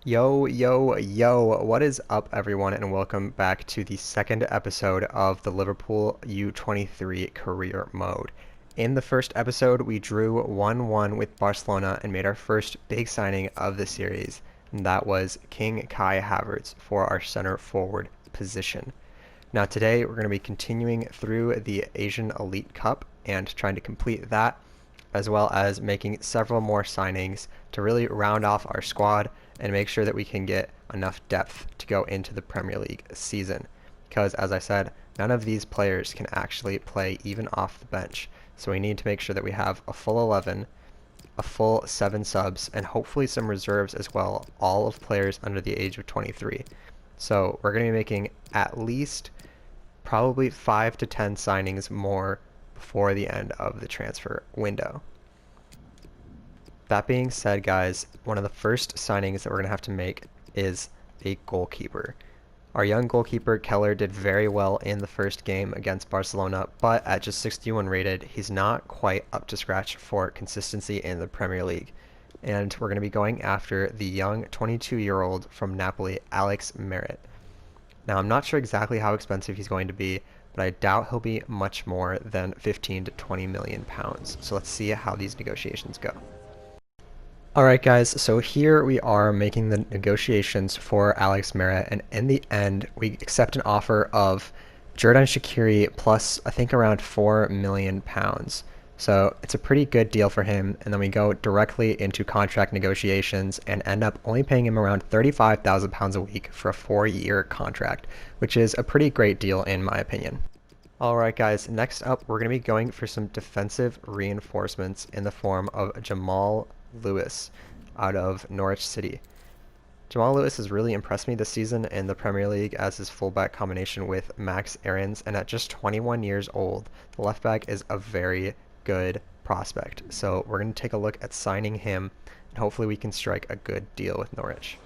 Yo, yo, yo, what is up, everyone, and welcome back to the second episode of the Liverpool U23 career mode. In the first episode, we drew 1-1 with Barcelona and made our first big signing of the series, and that was King Kai Havertz for our center forward position. Now, today, we're going to be continuing through the Asian Elite Cup and trying to complete that, as well as making several more signings to really round off our squad and make sure that we can get enough depth to go into the Premier League season. Because, as I said, none of these players can actually play even off the bench. So we need to make sure that we have a full 11, a full 7 subs, and hopefully some reserves as well, all of players under the age of 23. So we're going to be making at least probably 5 to 10 signings more before the end of the transfer window. That being said, guys, one of the first signings that we're going to have to make is a goalkeeper. Our young goalkeeper, Keller, did very well in the first game against Barcelona, but at just 61 rated, he's not quite up to scratch for consistency in the Premier League. And we're going to be going after the young 22-year-old from Napoli, Alex Merritt. Now, I'm not sure exactly how expensive he's going to be, but I doubt he'll be much more than 15 to 20 million pounds. So let's see how these negotiations go. Alright guys, so here we are making the negotiations for Alex Merritt, and in the end we accept an offer of Xherdan Shaqiri plus I think around 4 million pounds. So it's a pretty good deal for him, and then we go directly into contract negotiations and end up only paying him around £35,000 a week for a 4-year contract, which is a pretty great deal in my opinion. Alright guys, next up we're going to be going for some defensive reinforcements in the form of Jamal Lewis out of Norwich City. Jamal Lewis has really impressed me this season in the Premier League as his fullback combination with Max Aarons, and at just 21 years old, the left back is a very good prospect. So we're going to take a look at signing him, and hopefully we can strike a good deal with Norwich.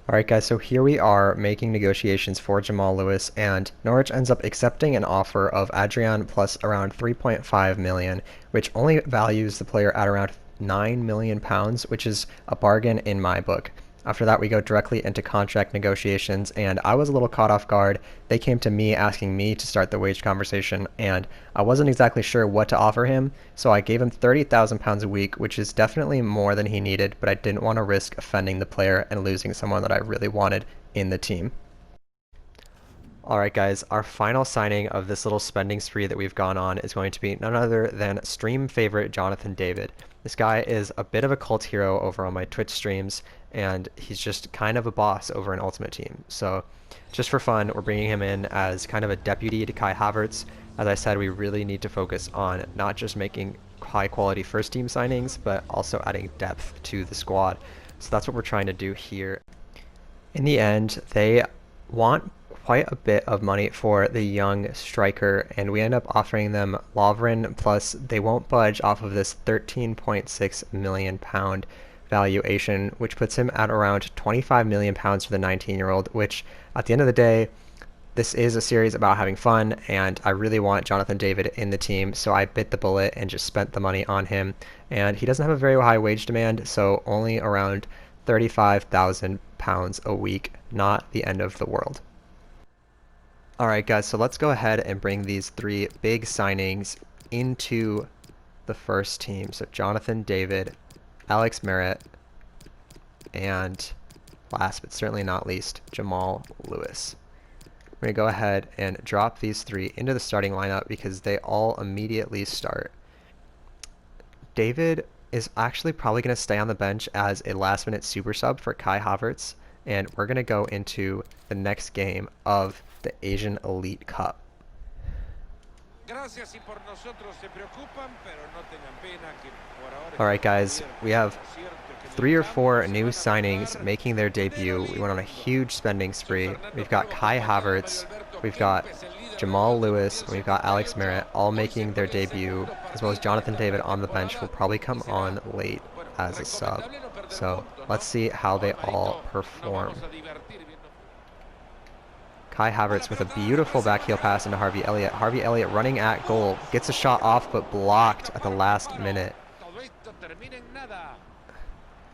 Alright guys, so here we are making negotiations for Jamal Lewis, and Norwich ends up accepting an offer of Adrian plus around 3.5 million, which only values the player at around 9 million pounds, which is a bargain in my book. After that, we go directly into contract negotiations, and I was a little caught off guard. They came to me asking me to start the wage conversation, and I wasn't exactly sure what to offer him, so I gave him £30,000 a week, which is definitely more than he needed, but I didn't want to risk offending the player and losing someone that I really wanted in the team. Alright guys, our final signing of this little spending spree that we've gone on is going to be none other than stream favorite Jonathan David. This guy is a bit of a cult hero over on my Twitch streams, and he's just kind of a boss over in Ultimate Team. So just for fun, we're bringing him in as kind of a deputy to Kai Havertz. As I said, we really need to focus on not just making high quality first team signings, but also adding depth to the squad. So that's what we're trying to do here. In the end, they want quite a bit of money for the young striker, and we end up offering them Lovren, plus they won't budge off of this 13.6 million pound valuation, which puts him at around 25 million pounds for the 19-year-old, which at the end of the day, this is a series about having fun, and I really want Jonathan David in the team, so I bit the bullet and just spent the money on him. And he doesn't have a very high wage demand, so only around £35,000 a week, not the end of the world. Alright guys, so let's go ahead and bring these 3 big signings into the first team. So Jonathan David, Alex Merritt, and last but certainly not least, Jamal Lewis. We're going to go ahead and drop these 3 into the starting lineup because they all immediately start. David is actually probably going to stay on the bench as a last-minute super sub for Kai Havertz, and we're going to go into the next game of the Asian Elite Cup. Alright guys, we have 3 or 4 new signings making their debut. We went on a huge spending spree. We've got Kai Havertz, we've got Jamal Lewis, and we've got Alex Merritt all making their debut, as well as Jonathan David on the bench will probably come on late as a sub. So let's see how they all perform. Kai Havertz with a beautiful back heel pass into Harvey Elliott. Harvey Elliott running at goal, gets a shot off but blocked at the last minute.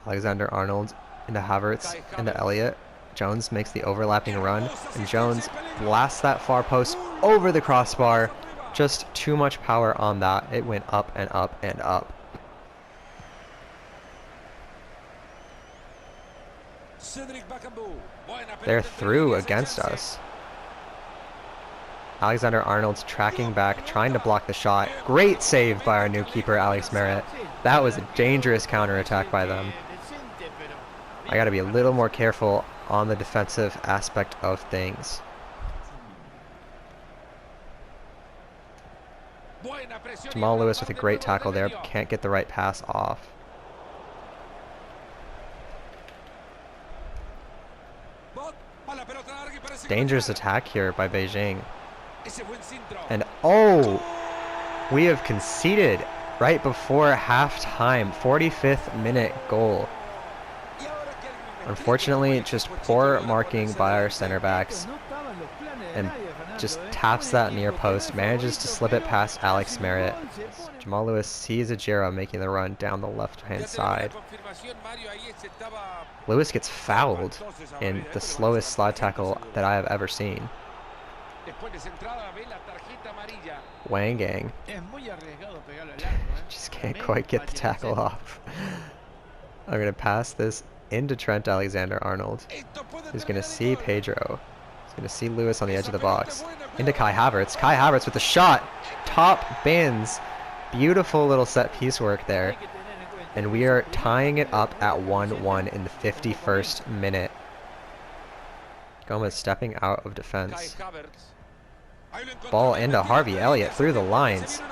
Alexander Arnold into Havertz, into Elliott. Jones makes the overlapping run, and Jones blasts that far post over the crossbar. Just too much power on that. It went up and up and up. They're through against us. Alexander-Arnold's tracking back, trying to block the shot. Great save by our new keeper, Alex Merritt. That was a dangerous counterattack by them. I gotta be a little more careful on the defensive aspect of things. Jamal Lewis with a great tackle there, but can't get the right pass off. Dangerous attack here by Beijing. And oh, we have conceded right before halftime. 45th minute goal. Unfortunately, just poor marking by our center backs, and just taps that near post, manages to slip it past Alex Merritt. Jamal Lewis sees Ajira making the run down the left-hand side. Lewis gets fouled in the slowest slide tackle that I have ever seen. Wang Gang just can't quite get the tackle off. I'm going to pass this into Trent Alexander-Arnold, who's going to see Pedro. He's going to see Lewis on the edge of the box. Into Kai Havertz. Kai Havertz with a shot. Top bins. Beautiful little set piece work there. And we are tying it up at 1-1 in the 51st minute. Gomez stepping out of defense. Ball into Harvey Elliott through the lines.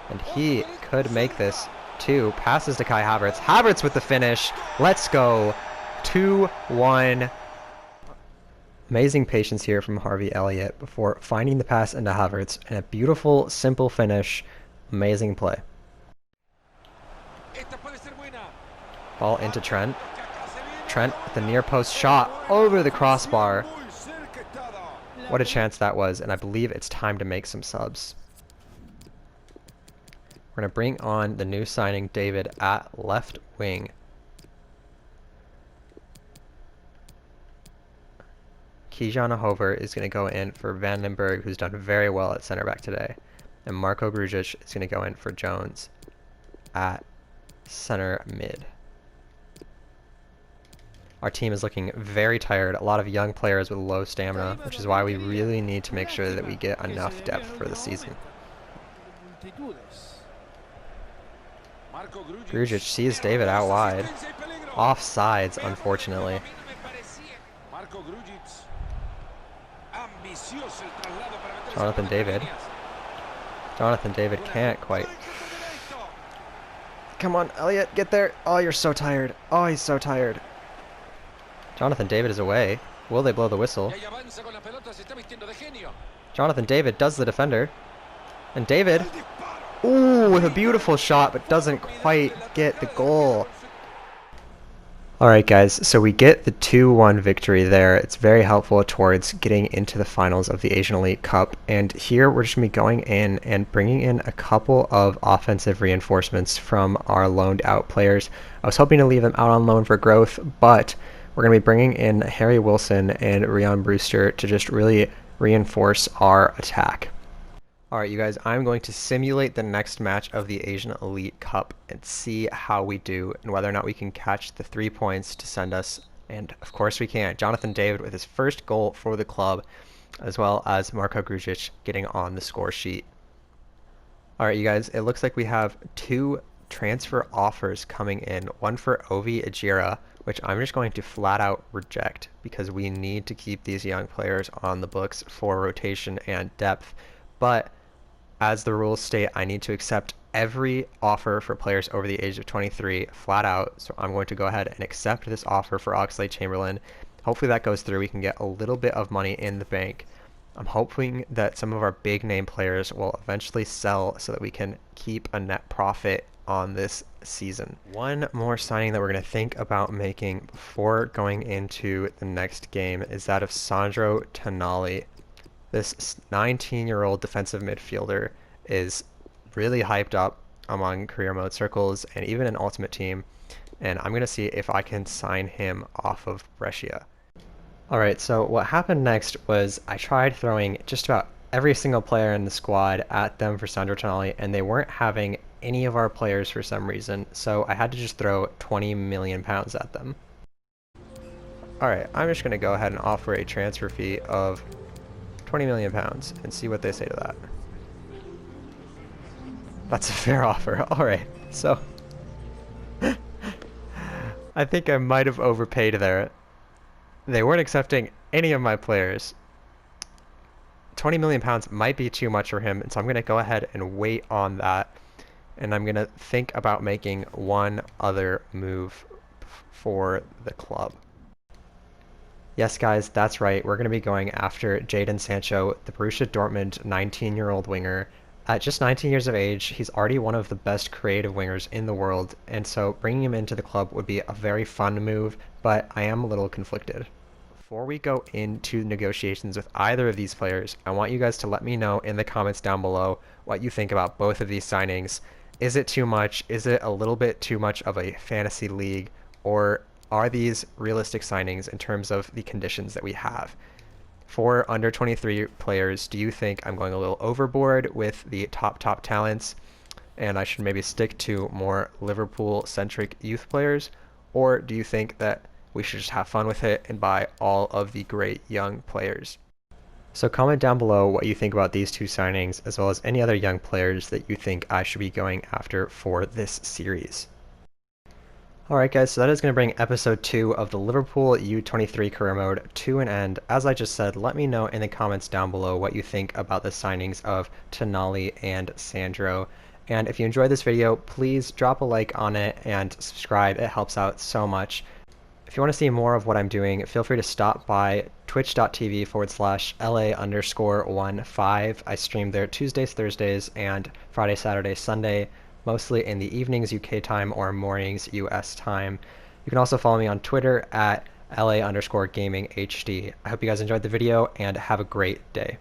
And he could make this too. Passes to Kai Havertz. Havertz with the finish. Let's go. 2-1. Amazing patience here from Harvey Elliott before finding the pass into Havertz. And a beautiful, simple finish. Amazing play. Ball into Trent. Trent with the near post shot over the crossbar. What a chance that was, and I believe it's time to make some subs. We're going to bring on the new signing, David, at left wing. Kijan Hover is going to go in for Vandenberg, who's done very well at center back today. And Marko Grujic is going to go in for Jones at center mid. Our team is looking very tired. A lot of young players with low stamina, which is why we really need to make sure that we get enough depth for the season. Grujic sees David out wide. Offsides, unfortunately. Jonathan David. Jonathan David can't quite. Come on, Elliot, get there. Oh, you're so tired. Oh, he's so tired. Jonathan David is away. Will they blow the whistle? Jonathan David does the defender. And David, ooh, with a beautiful shot, but doesn't quite get the goal. Alright guys, so we get the 2-1 victory there. It's very helpful towards getting into the finals of the Asian Elite Cup. And here we're just going to be going in and bringing in a couple of offensive reinforcements from our loaned out players. I was hoping to leave them out on loan for growth, but we're going to be bringing in Harry Wilson and Rian Brewster to just really reinforce our attack. Alright you guys, I'm going to simulate the next match of the Asian Elite Cup and see how we do and whether or not we can catch the 3 points to send us. And of course we can. Jonathan David with his first goal for the club, as well as Marko Grujic getting on the score sheet. Alright you guys, it looks like we have 2 transfer offers coming in. One for Ovi Ajira, which I'm just going to flat out reject because we need to keep these young players on the books for rotation and depth. But as the rules state, I need to accept every offer for players over the age of 23 flat out. So I'm going to go ahead and accept this offer for Oxlade-Chamberlain. Hopefully that goes through. We can get a little bit of money in the bank. I'm hoping that some of our big name players will eventually sell so that we can keep a net profit on this season. One more signing that we're going to think about making before going into the next game is that of Sandro Tonali. This 19-year-old defensive midfielder is really hyped up among career mode circles and even in Ultimate Team. and I'm going to see if I can sign him off of Brescia. Alright, so what happened next was I tried throwing just about every single player in the squad at them for Sandro Tonali, and they weren't having any of our players for some reason, so I had to just throw 20 million pounds at them. Alright, I'm just going to go ahead and offer a transfer fee of 20 million pounds and see what they say to that. That's a fair offer. Alright, so I think I might have overpaid there. They weren't accepting any of my players. 20 million pounds might be too much for him, and so I'm going to go ahead and wait on that. And I'm going to think about making one other move for the club. Yes, guys, that's right. We're going to be going after Jadon Sancho, the Borussia Dortmund 19-year-old winger. At just 19 years of age, he's already one of the best creative wingers in the world, and so bringing him into the club would be a very fun move, but I am a little conflicted. Before we go into negotiations with either of these players, I want you guys to let me know in the comments down below what you think about both of these signings. Is it too much? Is it a little bit too much of a fantasy league? Or are these realistic signings in terms of the conditions that we have? For under 23 players, do you think I'm going a little overboard with the top talents and I should maybe stick to more Liverpool-centric youth players? Or do you think that we should just have fun with it and buy all of the great young players? So comment down below what you think about these two signings, as well as any other young players that you think I should be going after for this series. Alright guys, so that is going to bring episode 2 of the Liverpool U23 career mode to an end. As I just said, let me know in the comments down below what you think about the signings of Tonali and Sandro. And if you enjoyed this video, please drop a like on it and subscribe. It helps out so much. If you want to see more of what I'm doing, feel free to stop by twitch.tv/LA_15. I stream there Tuesdays, Thursdays, and Friday, Saturday, Sunday, mostly in the evenings UK time or mornings US time. You can also follow me on Twitter at LA_GamingHD. I hope you guys enjoyed the video and have a great day.